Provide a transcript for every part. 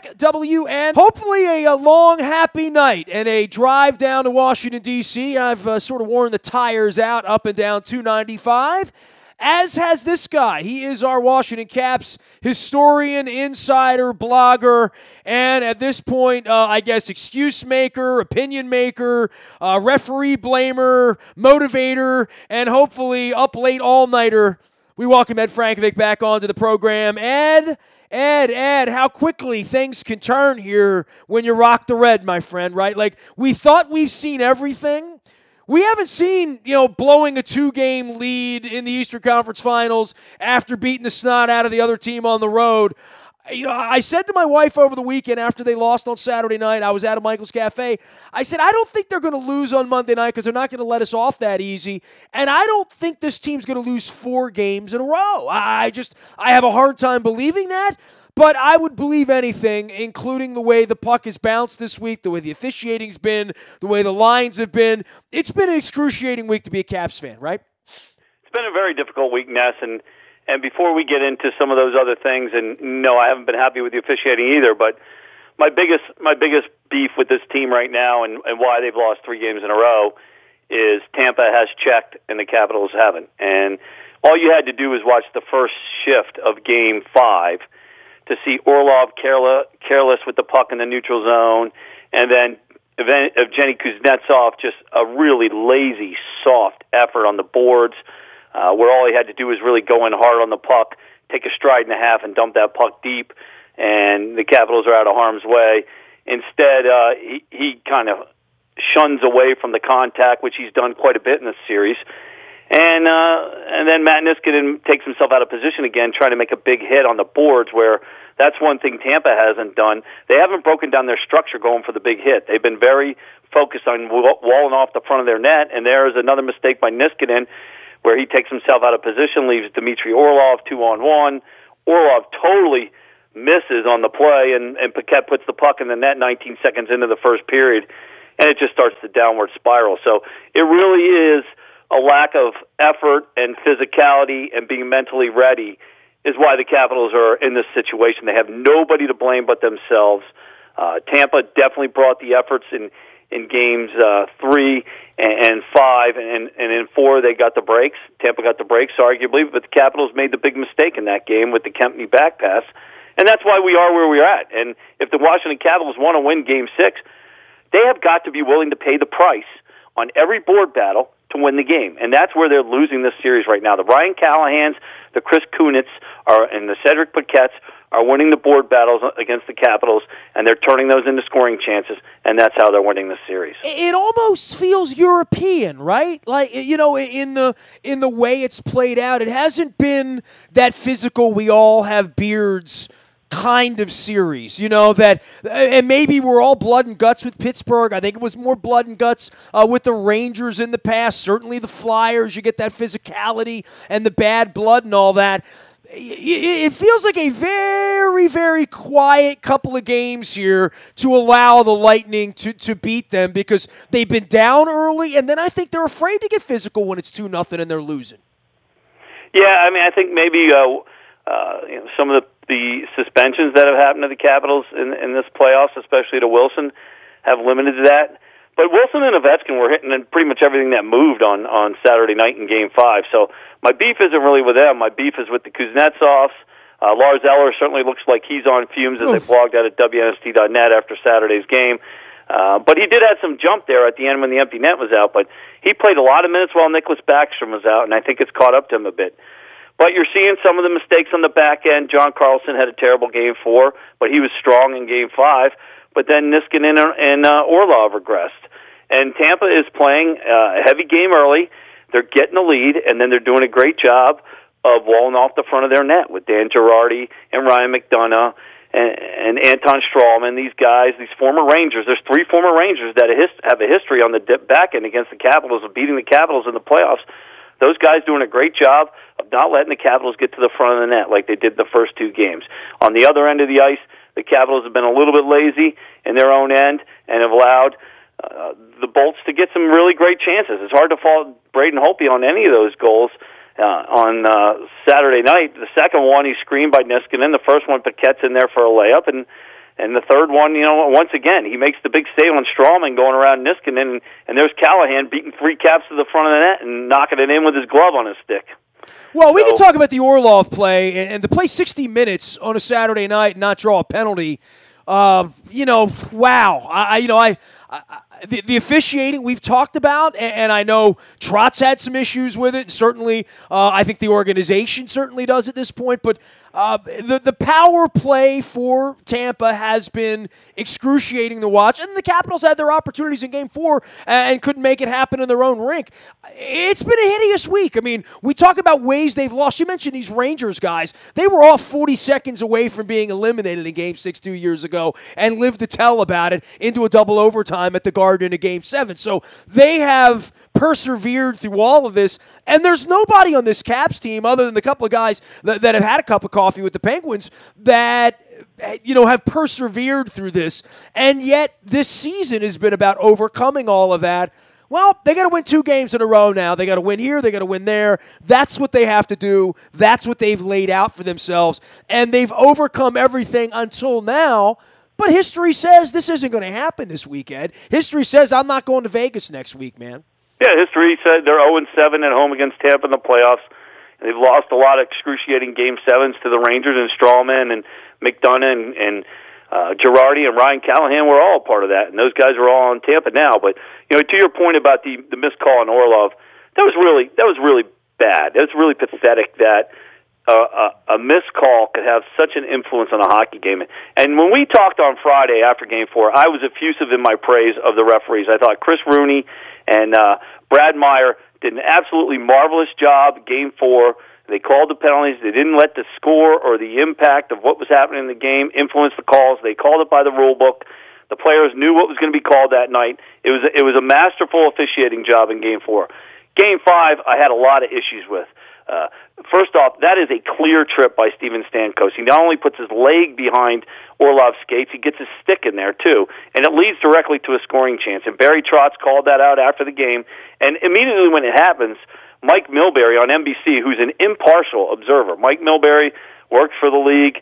WN. Hopefully a long, happy night and a drive down to Washington, D.C. I've sort of worn the tires out up and down 295, as has this guy. He is our Washington Caps historian, insider, blogger, and at this point, I guess, excuse maker, opinion maker, referee blamer, motivator, and hopefully up late all-nighter. We welcome Ed Frankovic back onto the program. Ed, how quickly things can turn here when you rock the red, my friend, right? Like, we thought we've seen everything. We haven't seen, blowing a 2-game lead in the Eastern Conference Finals after beating the snot out of the other team on the road. I said to my wife over the weekend after they lost on Saturday night, I was at a Michael's Cafe, I said, I don't think they're going to lose on Monday night because they're not going to let us off that easy, and I don't think this team's going to lose 4 games in a row. I have a hard time believing that, but I would believe anything, including the way the puck has bounced this week, the way the officiating's been, the way the lines have been. It's been an excruciating week to be a Caps fan, right? It's been a very difficult week, Ness, and before we get into some of those other things, and no, I haven't been happy with the officiating either, but my biggest beef with this team right now and why they've lost 3 games in a row is Tampa has checked and the Capitals haven't. And all you had to do was watch the first shift of Game 5 to see Orlov careless with the puck in the neutral zone, and then Evgeny Kuznetsov just a really lazy, soft effort on the boards, where all he had to do was really go in hard on the puck, take a stride and a half, and dump that puck deep, and the Capitals are out of harm's way. Instead, he kind of shuns away from the contact, which he's done quite a bit in this series. And then Matt Niskanen takes himself out of position again, trying to make a big hit on the boards, where that's one thing Tampa hasn't done. They haven't broken down their structure going for the big hit. They've been very focused on walling off the front of their net, and there is another mistake by Niskanen where he takes himself out of position, leaves Dmitry Orlov 2-on-1. Orlov totally misses on the play, and Paquette puts the puck in the net 19 seconds into the first period, and it just starts the downward spiral. So it really is a lack of effort and physicality and being mentally ready is why the Capitals are in this situation. They have nobody to blame but themselves. Tampa definitely brought the efforts in games 3 and 5, and in 4 they got the breaks. Tampa got the breaks, arguably, but the Capitals made the big mistake in that game with the Kempny back pass, and that's why we are where we're at. And if the Washington Capitals want to win Game 6, they have got to be willing to pay the price on every board battle to win the game, and that's where they're losing this series right now. The Ryan Callahans, the Chris Kunitz, and the Cedric Paquettes are winning the board battles against the Capitals, and they're turning those into scoring chances, and that's how they're winning this series. It almost feels European, right? Like, in the way it's played out. It hasn't been that physical, we all have beards kind of series, that, and maybe we're all blood and guts with Pittsburgh. I think it was more blood and guts with the Rangers in the past. Certainly the Flyers, you get that physicality and the bad blood and all that. It feels like a very, very quiet couple of games here to allow the Lightning to beat them, because they've been down early, and then I think they're afraid to get physical when it's 2-0 and they're losing. Yeah, I mean, I think maybe some of the suspensions that have happened to the Capitals in this playoffs, especially to Wilson, have limited that. But Wilson and Ovechkin were hitting pretty much everything that moved on Saturday night in Game 5. So my beef isn't really with them. My beef is with the Kuznetsovs. Lars Eller certainly looks like he's on fumes, as they blogged out at WNST.net after Saturday's game. But he did have some jump there at the end when the empty net was out. But he played a lot of minutes while Nicholas Backstrom was out, and I think it's caught up to him a bit. But you're seeing some of the mistakes on the back end. John Carlson had a terrible Game 4, but he was strong in Game 5. But then Niskanen and Orlov regressed. And Tampa is playing a heavy game early. They're getting the lead, and then they're doing a great job of walling off the front of their net with Dan Girardi and Ryan McDonough and Anton Strawman. These guys, these former Rangers. There's 3 former Rangers that have a history on the back end against the Capitals of beating the Capitals in the playoffs. Those guys doing a great job of not letting the Capitals get to the front of the net like they did the first 2 games. On the other end of the ice, the Capitals have been a little bit lazy in their own end and have allowed the Bolts to get some really great chances. It's hard to fault Braden Holtby on any of those goals on Saturday night. The second one, he screened by Niskanen. The first one, Paquette's in there for a layup, and And the third one, once again, he makes the big save on Strawman going around Niskanen, and there's Callahan beating 3 caps to the front of the net and knocking it in with his glove on his stick. Well, we can talk about the Orlov play, and to play 60 minutes on a Saturday night and not draw a penalty, wow. The officiating we've talked about, and I know Trotz had some issues with it. Certainly, I think the organization certainly does at this point. But the power play for Tampa has been excruciating to watch, and the Capitals had their opportunities in Game 4 and couldn't make it happen in their own rink. It's been a hideous week. I mean, we talk about ways they've lost. You mentioned these Rangers guys. They were off 40 seconds away from being eliminated in Game 6 2 years ago and lived to tell about it into a double overtime at the Garden in Game 7. So they have persevered through all of this, and there's nobody on this Caps team other than the couple of guys that have had a cup of coffee with the Penguins that have persevered through this, and yet this season has been about overcoming all of that. Well, they got to win 2 games in a row now. They got to win here. They got to win there. That's what they have to do. That's what they've laid out for themselves, and they've overcome everything until now. But history says this isn't going to happen this weekend. History says I'm not going to Vegas next week, man. Yeah, history said they're 0-7 at home against Tampa in the playoffs. They've lost a lot of excruciating Game 7s to the Rangers, and Strawman and McDonough and Girardi and Ryan Callahan were all part of that, and those guys are all on Tampa now. But to your point about the missed call on Orlov, that was really bad. That was really pathetic that a missed call could have such an influence on a hockey game. And when we talked on Friday after Game 4, I was effusive in my praise of the referees. I thought Chris Rooney and Brad Meyer did an absolutely marvelous job Game 4. They called the penalties. They didn't let the score or the impact of what was happening in the game influence the calls. They called it by the rule book. The players knew what was going to be called that night. It was a masterful officiating job in Game 4. Game 5, I had a lot of issues with. First off, that is a clear trip by Steven Stamkos. He not only puts his leg behind Orlov's skates, he gets his stick in there too, and it leads directly to a scoring chance. And Barry Trotz called that out after the game, and immediately when it happens, Mike Milbury on NBC, who's an impartial observer. Mike Milbury works for the league.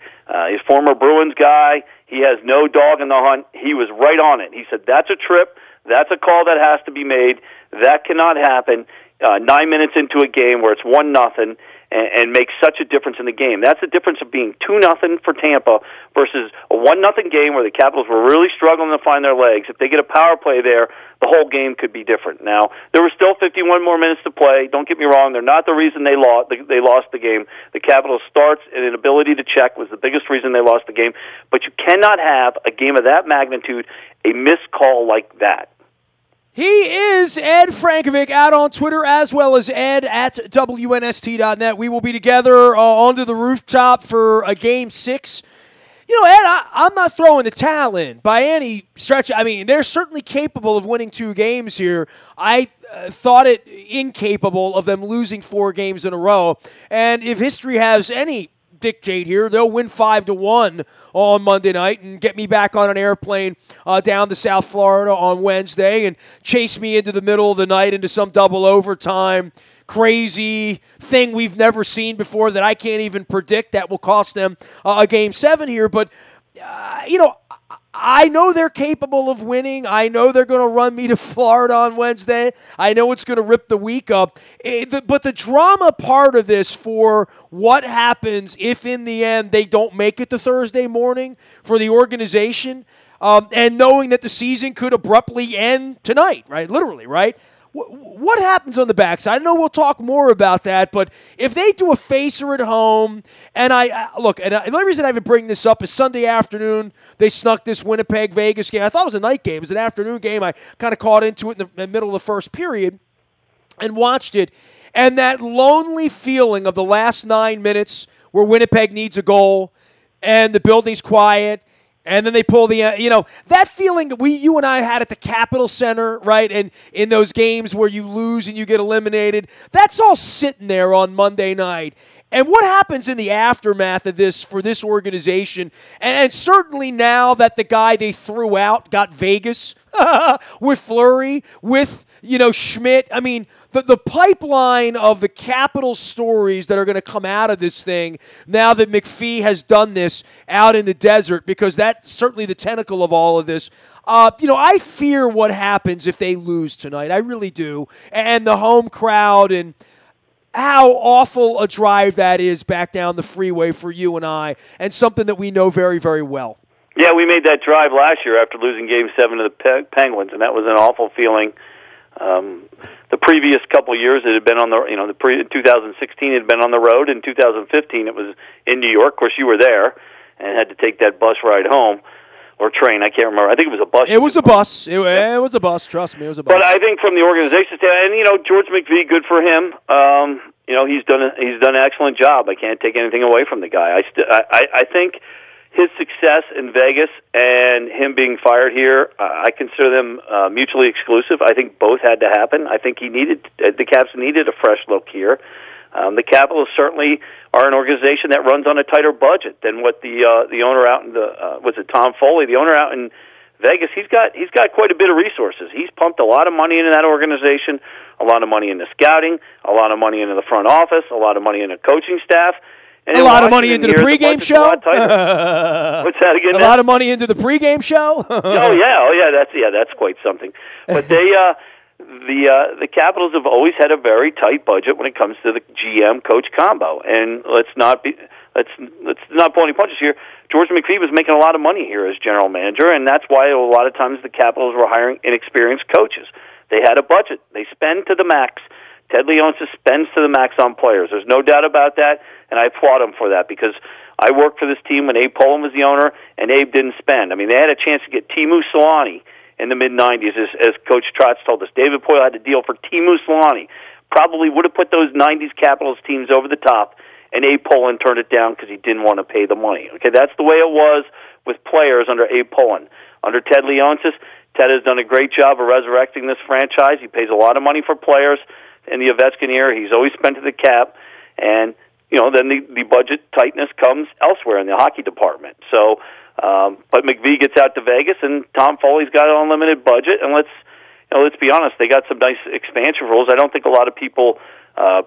He's a former Bruins guy. He has no dog in the hunt. He was right on it. He said, that's a trip. That's a call that has to be made. That cannot happen 9 minutes into a game where it's 1-0 and makes such a difference in the game. That's the difference of being 2-0 for Tampa versus a 1-0 game where the Capitals were really struggling to find their legs. If they get a power play there, the whole game could be different. Now, there were still 51 more minutes to play. Don't get me wrong. They're not the reason they lost the game. The Capitals' starts and inability to check was the biggest reason they lost the game. But you cannot have a game of that magnitude, a missed call like that. He is Ed Frankovic out on Twitter, as well as Ed at WNST.net. We will be together onto the rooftop for a Game 6. Ed, I'm not throwing the towel in by any stretch. I mean, they're certainly capable of winning 2 games here. I thought it incapable of them losing 4 games in a row. And if history has any dictate here, they'll win 5-1 on Monday night and get me back on an airplane down to South Florida on Wednesday and chase me into the middle of the night into some double overtime crazy thing we've never seen before that I can't even predict that will cost them a Game 7 here. But I know they're capable of winning. I know they're going to run me to Florida on Wednesday. I know it's going to rip the week up. But the drama part of this for what happens if in the end they don't make it to Thursday morning for the organization, and knowing that the season could abruptly end tonight, right? Literally, right? What happens on the backside? I know we'll talk more about that, but if they do a facer at home, and the only reason I even bring this up is Sunday afternoon, they snuck this Winnipeg-Vegas game. I thought it was a night game. It was an afternoon game. I kind of caught into it in the middle of the first period and watched it, and that lonely feeling of the last 9 minutes where Winnipeg needs a goal and the building's quiet, and then they pull the, that feeling that you and I had at the Capitol Center, right? And in those games where you lose and you get eliminated, that's all sitting there on Monday night. And what happens in the aftermath of this for this organization, and certainly now that the guy they threw out got Vegas with Fleury, with Schmidt. I mean, the pipeline of the Capitals stories that are going to come out of this thing now that McPhee has done this out in the desert, because that's certainly the tentacle of all of this. I fear what happens if they lose tonight. I really do. And the home crowd and how awful a drive that is back down the freeway for you and I, and something that we know very, very well. Yeah, we made that drive last year after losing Game 7 to the Penguins, and that was an awful feeling. The previous couple of years, it had been on the 2016 it had been on the road. In 2015, it was in New York. Of course, you were there and had to take that bus ride home. Or train, I can't remember. I think it was a bus. It was a bus. It was a bus. Trust me, it was a bus. But I think from the organization standpoint, and George McPhee, good for him. He's done an excellent job. I can't take anything away from the guy. I think his success in Vegas and him being fired here, I consider them mutually exclusive. I think both had to happen. I think the Caps needed a fresh look here. The Capitals certainly are an organization that runs on a tighter budget than what the owner out in was it Tom Foley, the owner out in Vegas. He's got quite a bit of resources. He's pumped a lot of money into that organization, a lot of money into scouting, a lot of money into the front office, a lot of money into coaching staff. And a lot of money into the pregame show. What's that again? A lot of money into the pregame show. That's quite something. But the Capitals have always had a very tight budget when it comes to the GM coach combo, and let's not pull any punches here. George McPhee was making a lot of money here as general manager, and that's why a lot of times the Capitals were hiring inexperienced coaches. They had a budget. They spend to the max. Ted Leonsis spends to the max on players. There's no doubt about that, and I applaud him for that, because I worked for this team when Abe Pollin was the owner, and Abe didn't spend. I mean, they had a chance to get Teemu Selanne in the mid-'90s, as Coach Trotz told us. David Poile had a deal for Teemu Selanne. Probably would have put those 90s Capitals teams over the top, and Abe Pollin turned it down because he didn't want to pay the money. Okay, that's the way it was with players under Abe Pollin. Under Ted Leonsis, Ted has done a great job of resurrecting this franchise. He pays a lot of money for players. In the Ovechkin era, he's always spent to the cap, and then the budget tightness comes elsewhere in the hockey department. So, but McVee gets out to Vegas, and Tom Foley's got an unlimited budget. And let's be honest, they got some nice expansion rules. I don't think a lot of people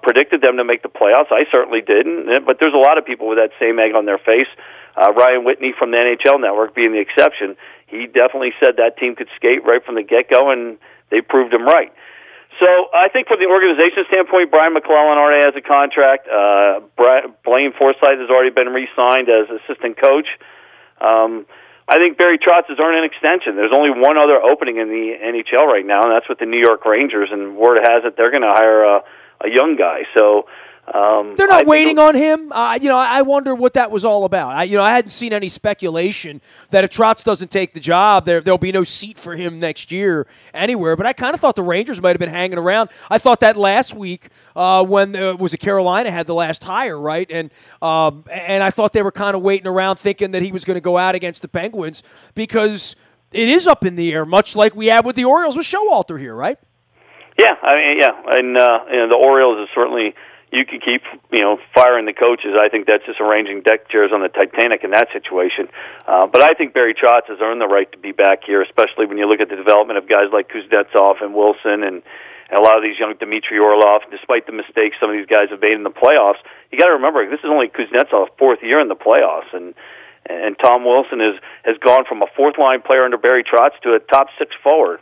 predicted them to make the playoffs. I certainly didn't, but there's a lot of people with that same egg on their face. Ryan Whitney from the NHL Network being the exception. He definitely said that team could skate right from the get-go, and they proved him right. So I think from the organization standpoint, Brian McClellan already has a contract. Blaine Forsythe has already been re-signed as assistant coach. I think Barry Trotz has earned an extension. There's only one other opening in the NHL right now, and that's with the New York Rangers, and word has it they're going to hire a young guy. So they're not waiting on him. I wonder what that was all about. I hadn't seen any speculation that if Trotz doesn't take the job, there'll be no seat for him next year anywhere. But I kind of thought the Rangers might have been hanging around. I thought that last week when Carolina had the last hire, right? And I thought they were kind of waiting around thinking that he was going to go out against the Penguins, because it is up in the air, much like we had with the Orioles with Showalter here, right? Yeah, and the Orioles is certainly. You can keep, firing the coaches. I think that's just arranging deck chairs on the Titanic in that situation. But I think Barry Trotz has earned the right to be back here, especially when you look at the development of guys like Kuznetsov and Wilson and a lot of these young Dmitry Orlov. Despite the mistakes some of these guys have made in the playoffs, you got to remember this is only Kuznetsov's fourth year in the playoffs, and Tom Wilson has gone from a fourth-line player under Barry Trotz to a top six forward.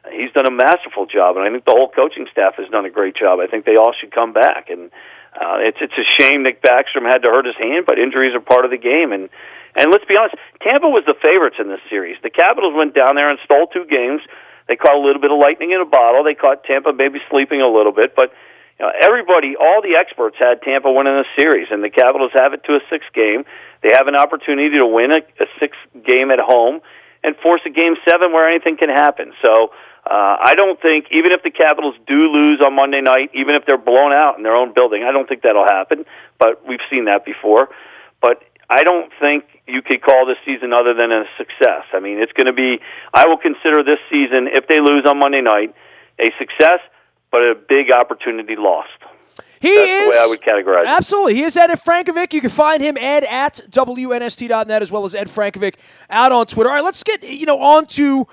He's done a masterful job, and I think the whole coaching staff has done a great job. I think they all should come back, and it's a shame Nick Backstrom had to hurt his hand, but injuries are part of the game. And let's be honest, Tampa was the favorites in this series. The Capitals went down there and stole 2 games. They caught a little bit of lightning in a bottle. They caught Tampa maybe sleeping a little bit, but everybody, all the experts had Tampa winning the series, and the Capitals have it to a 6th game. They have an opportunity to win a 6th game at home and force a Game 7 where anything can happen. So I don't think, even if the Capitals do lose on Monday night, even if they're blown out in their own building, I don't think that'll happen, but we've seen that before. But I don't think you could call this season other than a success. I mean, it's going to be, I will consider this season, if they lose on Monday night, a success, but a big opportunity lost. That's the way I would categorize it. Absolutely. He is Ed Frankovic. You can find him, Ed, at WNST.net, as well as Ed Frankovic out on Twitter. All right, let's get on to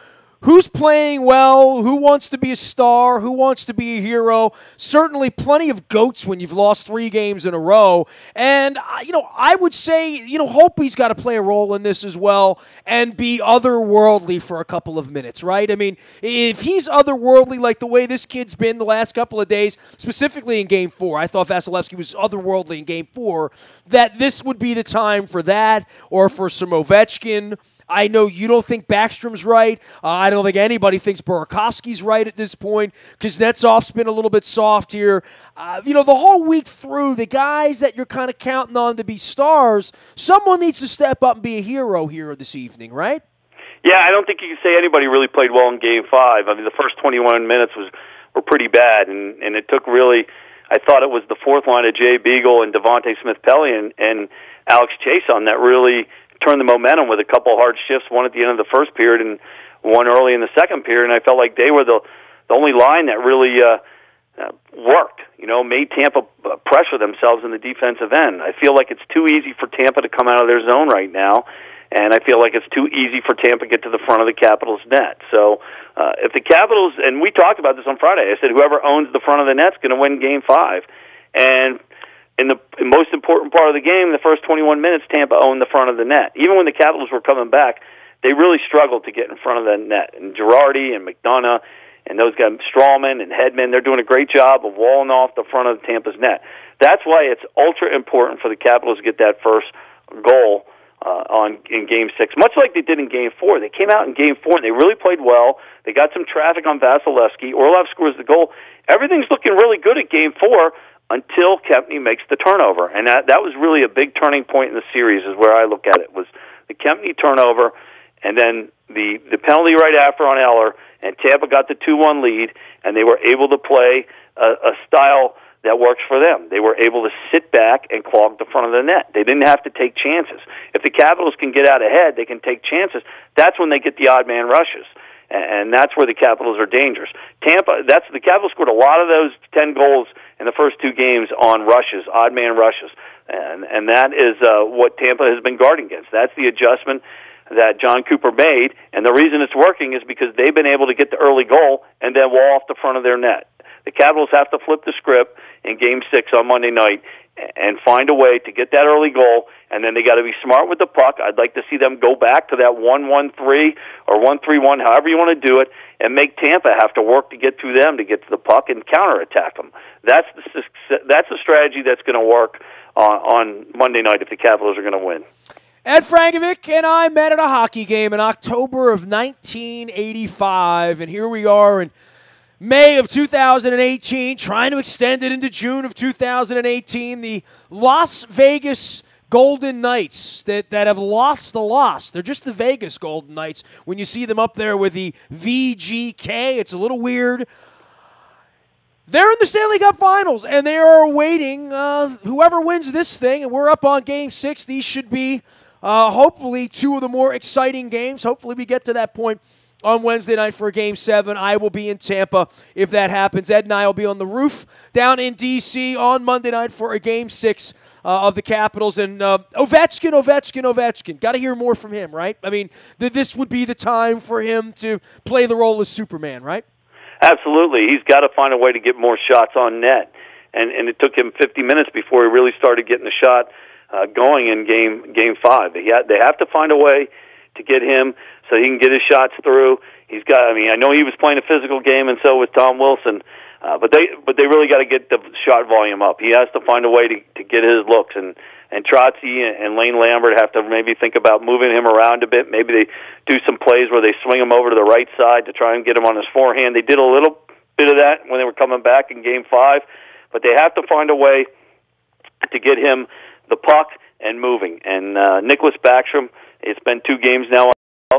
who's playing well, who wants to be a star, who wants to be a hero. Certainly plenty of goats when you've lost 3 games in a row. And, I would say, Holtby's got to play a role in this as well and be otherworldly for a couple of minutes, right? I mean, if he's otherworldly like the way this kid's been the last couple of days, specifically in Game 4, I thought Vasilevsky was otherworldly in Game 4, that this would be the time for that or for some Ovechkin. I know you don't think Backstrom's right. I don't think anybody thinks Burakovsky's right at this point. Kuznetsov's been a little bit soft here. The whole week through, the guys that you're kind of counting on to be stars, someone needs to step up and be a hero here this evening, right? Yeah, I don't think you can say anybody really played well in Game 5. I mean, the first 21 minutes were pretty bad, and it took really, I thought it was the fourth line of Jay Beagle and Devontae Smith-Pelly and Alex Chason that really turned the momentum with a couple hard shifts, one at the end of the first period and one early in the second period, and I felt like they were the only line that really worked, made Tampa pressure themselves in the defensive end. I feel like it's too easy for Tampa to come out of their zone right now, and I feel like it's too easy for Tampa to get to the front of the Capitals' net. So if the Capitals, and we talked about this on Friday, I said whoever owns the front of the net's going to win Game 5, and in the most important part of the game, the first 21 minutes, Tampa owned the front of the net. Even when the Capitals were coming back, they really struggled to get in front of the net. And Girardi and McDonough and those guys, Strawman and Hedman, they're doing a great job of walling off the front of Tampa's net. That's why it's ultra important for the Capitals to get that first goal in Game 6, much like they did in Game 4. They came out in Game 4, and they really played well. They got some traffic on Vasilevsky. Orlov scores the goal. Everything's looking really good at Game 4, until Kempny makes the turnover. And that was really a big turning point in the series is where I look at it, was the Kempny turnover and then the penalty right after on Eller, and Tampa got the 2-1 lead, and they were able to play a style that works for them. They were able to sit back and clog the front of the net. They didn't have to take chances. If the Capitals can get out ahead, they can take chances. That's when they get the odd man rushes. And that's where the Capitals are dangerous. The Capitals scored a lot of those 10 goals in the first 2 games on rushes, odd man rushes. And that is what Tampa has been guarding against. That's the adjustment that John Cooper made, and the reason it's working is because they've been able to get the early goal and then wall off the front of their net. The Capitals have to flip the script in Game 6 on Monday night and find a way to get that early goal, and then they got to be smart with the puck. I'd like to see them go back to that 1-1-3 or 1-3-1, however you want to do it, and make Tampa have to work to get through them to get to the puck and counterattack them. That's the strategy that's going to work on Monday night if the Capitals are going to win. Ed Frankovic and I met at a hockey game in October of 1985, and here we are in May of 2018, trying to extend it into June of 2018. The Las Vegas Golden Knights that have lost the loss. They're just the Vegas Golden Knights. When you see them up there with the VGK, it's a little weird. They're in the Stanley Cup Finals, and they are awaiting whoever wins this thing, and we're up on Game 6. These should be hopefully 2 of the more exciting games. Hopefully we get to that point on Wednesday night for a Game 7. I will be in Tampa if that happens. Ed and I will be on the roof down in D.C. on Monday night for a Game 6 of the Capitals. And Ovechkin. Got to hear more from him, right? I mean, this would be the time for him to play the role of Superman, right? Absolutely. He's got to find a way to get more shots on net. And it took him 50 minutes before he really started getting the shot going in Game 5. They have to find a way to get him so he can get his shots through. I know he was playing a physical game, and so was Tom Wilson, but they really got to get the shot volume up. He has to find a way to get his looks, and Trotzy and Lane Lambert have to maybe think about moving him around a bit. Maybe they do some plays where they swing him over to the right side to try and get him on his forehand. They did a little bit of that when they were coming back in Game 5, but they have to find a way to get him the puck and moving. And Nicholas Backstrom, it's been 2 games now.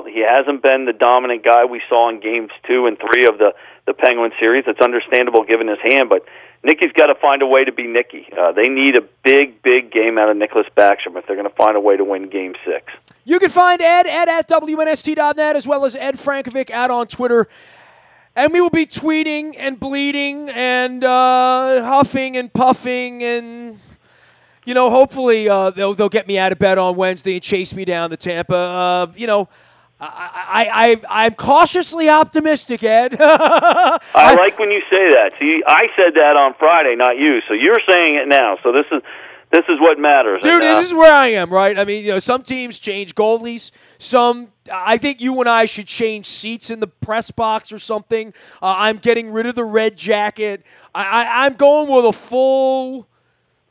He hasn't been the dominant guy we saw in Games 2 and 3 of the Penguin series. It's understandable given his hand, but Nicky's got to find a way to be Nicky. They need a big, big game out of Nicholas Backstrom if they're going to find a way to win Game 6. You can find Ed at WNST.net, as well as Ed Frankovic out on Twitter. And we will be tweeting and bleeding and huffing and puffing and, hopefully they'll get me out of bed on Wednesday and chase me down to Tampa. I'm cautiously optimistic, Ed. I like when you say that. See, I said that on Friday, not you. So you're saying it now. So this is what matters. Dude, this is where I am, right? I mean, some teams change goalies. I think you and I should change seats in the press box or something. I'm getting rid of the red jacket. I'm going with a full.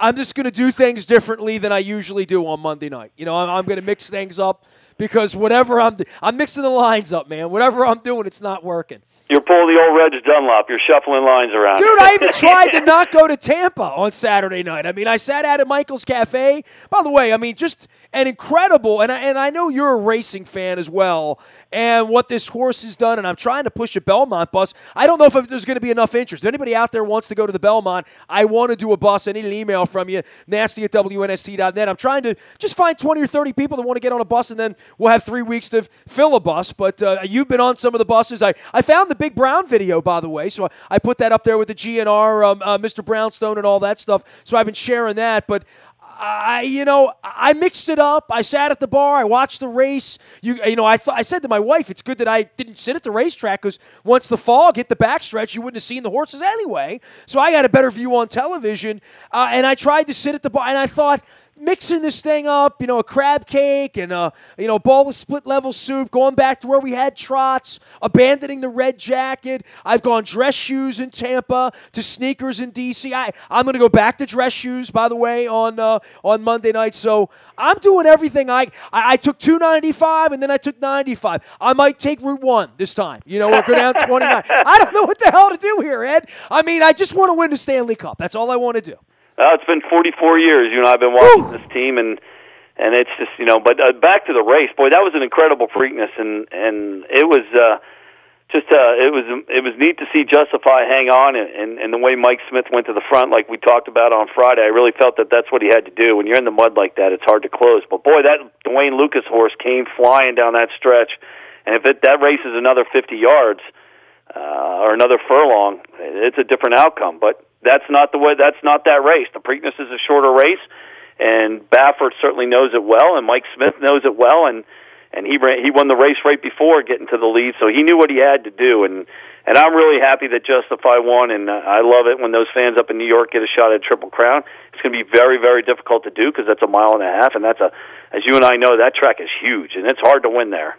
I'm just going to do things differently than I usually do on Monday night. I'm going to mix things up because whatever I'm mixing the lines up, man. Whatever I'm doing, it's not working. You're pulling the old Reg Dunlop. You're shuffling lines around. Dude, I even tried to not go to Tampa on Saturday night. I mean, I sat out at Michael's Cafe. By the way, I mean, just an incredible, and I know you're a racing fan as well, and what this horse has done, and I'm trying to push a Belmont bus. I don't know if there's going to be enough interest. If anybody out there wants to go to the Belmont, I want to do a bus. I need an email from you, nasty@WNST.net. I'm trying to just find 20 or 30 people that want to get on a bus, and then we'll have 3 weeks to fill a bus. But you've been on some of the buses. I found the Big Brown video, by the way, so I put that up there with the GNR, Mr. Brownstone and all that stuff. So I've been sharing that, but I mixed it up. I sat at the bar. I watched the race. I said to my wife, it's good that I didn't sit at the racetrack because once the fog hit the backstretch, you wouldn't have seen the horses anyway. So I got a better view on television, and I tried to sit at the bar, and I thought, mixing this thing up, a crab cake and a bowl of split-level soup, going back to where we had trots, abandoning the red jacket. I've gone dress shoes in Tampa to sneakers in D.C. I'm going to go back to dress shoes, by the way, on Monday night. So I'm doing everything. I took 295 and then I took 95. I might take Route 1 this time, or go down 29. I don't know what the hell to do here, Ed. I mean, I just want to win the Stanley Cup. That's all I want to do. It's been 44 years, you and I have been watching this team, and it's just, but back to the race, boy, that was an incredible Preakness, and it was it was neat to see Justify hang on, and the way Mike Smith went to the front, like we talked about on Friday. I really felt that that's what he had to do. When you're in the mud like that, it's hard to close. But boy, that Dwayne Lucas horse came flying down that stretch, and if that race is another 50 yards or another furlong, it's a different outcome. But that's not the way. That's not that race. The Preakness is a shorter race, and Baffert certainly knows it well, and Mike Smith knows it well, and he won the race right before getting to the lead, so he knew what he had to do, and I'm really happy that Justify won, and I love it when those fans up in New York get a shot at Triple Crown. It's going to be very, very difficult to do because that's a mile and a half, and as you and I know, that track is huge, and it's hard to win there.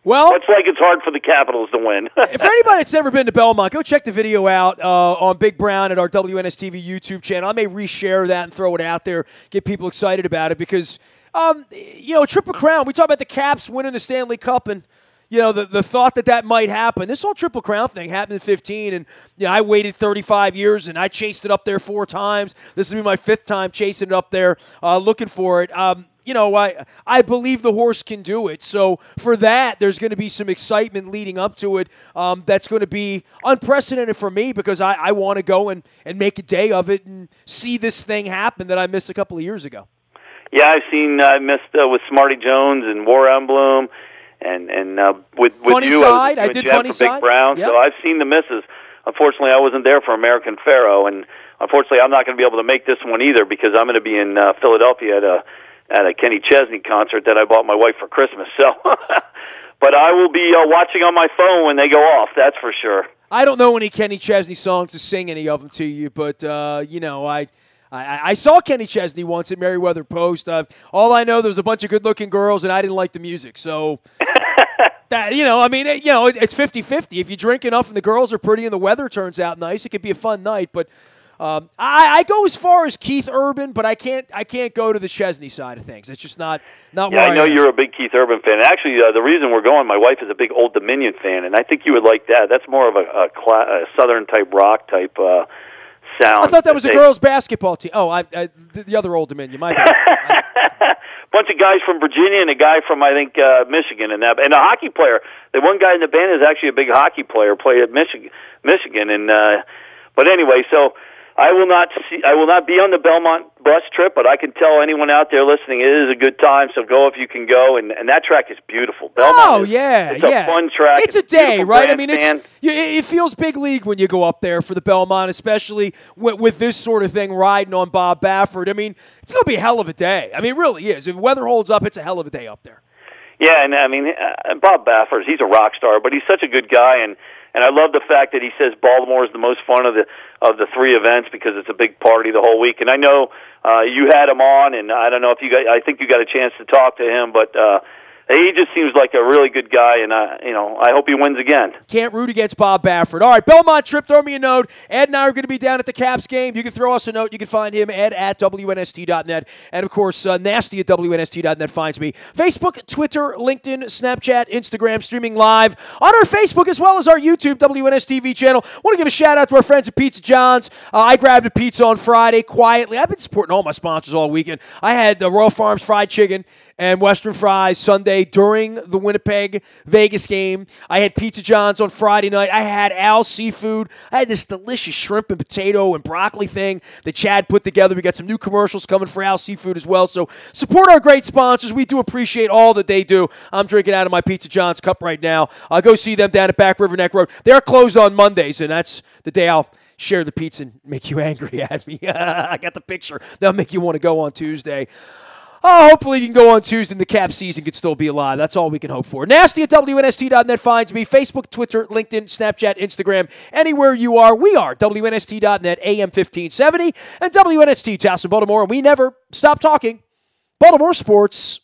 Well, it's like it's hard for the Capitals to win. If anybody that's never been to Belmont, go check the video out on Big Brown at our WNSTV YouTube channel. I may reshare that and throw it out there, get people excited about it because, Triple Crown, we talk about the Caps winning the Stanley Cup and, the thought that might happen. This whole Triple Crown thing happened in 2015, and I waited 35 years, and I chased it up there 4 times. This will be my 5th time chasing it up there, looking for it. I believe the horse can do it. So for that, there's going to be some excitement leading up to it that's going to be unprecedented for me because I want to go and make a day of it and see this thing happen that I missed a couple of years ago. Yeah, I missed with Smarty Jones and War Emblem and with Funny you. Side. I did Jeff Funny for Side. Big Brown. Yep. So I've seen the misses. Unfortunately, I wasn't there for American Pharoah, and unfortunately, I'm not going to be able to make this one either because I'm going to be in Philadelphia at a Kenny Chesney concert that I bought my wife for Christmas. So, but I will be watching on my phone when they go off. That's for sure. I don't know any Kenny Chesney songs to sing any of them to you, but I saw Kenny Chesney once at Merriweather Post. All I know, there was a bunch of good-looking girls, and I didn't like the music. So, it's 50-50. If you drink enough and the girls are pretty and the weather turns out nice, it could be a fun night. But I go as far as Keith Urban, but I can't go to the Chesney side of things. It's just not where I am. I know you're a big Keith Urban fan. Actually, the reason we're going, my wife is a big Old Dominion fan, and I think you would like that. That's more of a Southern-type rock type sound. I thought that was a girls' basketball team. Oh, the other Old Dominion. My bad. Bunch of guys from Virginia and a guy from, I think, Michigan, and a hockey player. The one guy in the band is actually a big hockey player, played at Michigan, and but anyway, so I will not be on the Belmont bus trip, but I can tell anyone out there listening it is a good time. So go if you can go, and that track is beautiful. Belmont it's a fun track. It's a day, right? I mean, it feels big league when you go up there for the Belmont, especially with this sort of thing riding on Bob Baffert. I mean, it's going to be a hell of a day. I mean, it really is. If weather holds up, it's a hell of a day up there. Yeah, and I mean, Bob Baffert, he's a rock star, but he's such a good guy, and I love the fact that he says Baltimore is the most fun of the three events because it's a big party the whole week. And I know you had him on, and I don't know if I think you got a chance to talk to him, but he just seems like a really good guy, and I hope he wins again. Can't root against Bob Baffert. All right, Belmont trip, throw me a note. Ed and I are going to be down at the Caps game. You can throw us a note. You can find him, Ed at WNST.net. And, of course, Nasty at WNST.net finds me. Facebook, Twitter, LinkedIn, Snapchat, Instagram, streaming live on our Facebook as well as our YouTube WNSTV channel. Want to give a shout-out to our friends at Pizza John's. I grabbed a pizza on Friday quietly. I've been supporting all my sponsors all weekend. I had the Royal Farms fried chicken and Western fries Sunday during the Winnipeg-Vegas game. I had Pizza John's on Friday night. I had Al's Seafood. I had this delicious shrimp and potato and broccoli thing that Chad put together. We got some new commercials coming for Al's Seafood as well. So support our great sponsors. We do appreciate all that they do. I'm drinking out of my Pizza John's cup right now. I'll go see them down at Back River Neck Road. They're closed on Mondays, and that's the day I'll share the pizza and make you angry at me. I got the picture. That'll make you want to go on Tuesday. Oh, hopefully you can go on Tuesday and the Cap season could still be alive. That's all we can hope for. Nasty at WNST.net finds me. Facebook, Twitter, LinkedIn, Snapchat, Instagram. Anywhere you are, we are. WNST.net, AM 1570, and WNST, Towson, Baltimore. And we never stop talking Baltimore sports.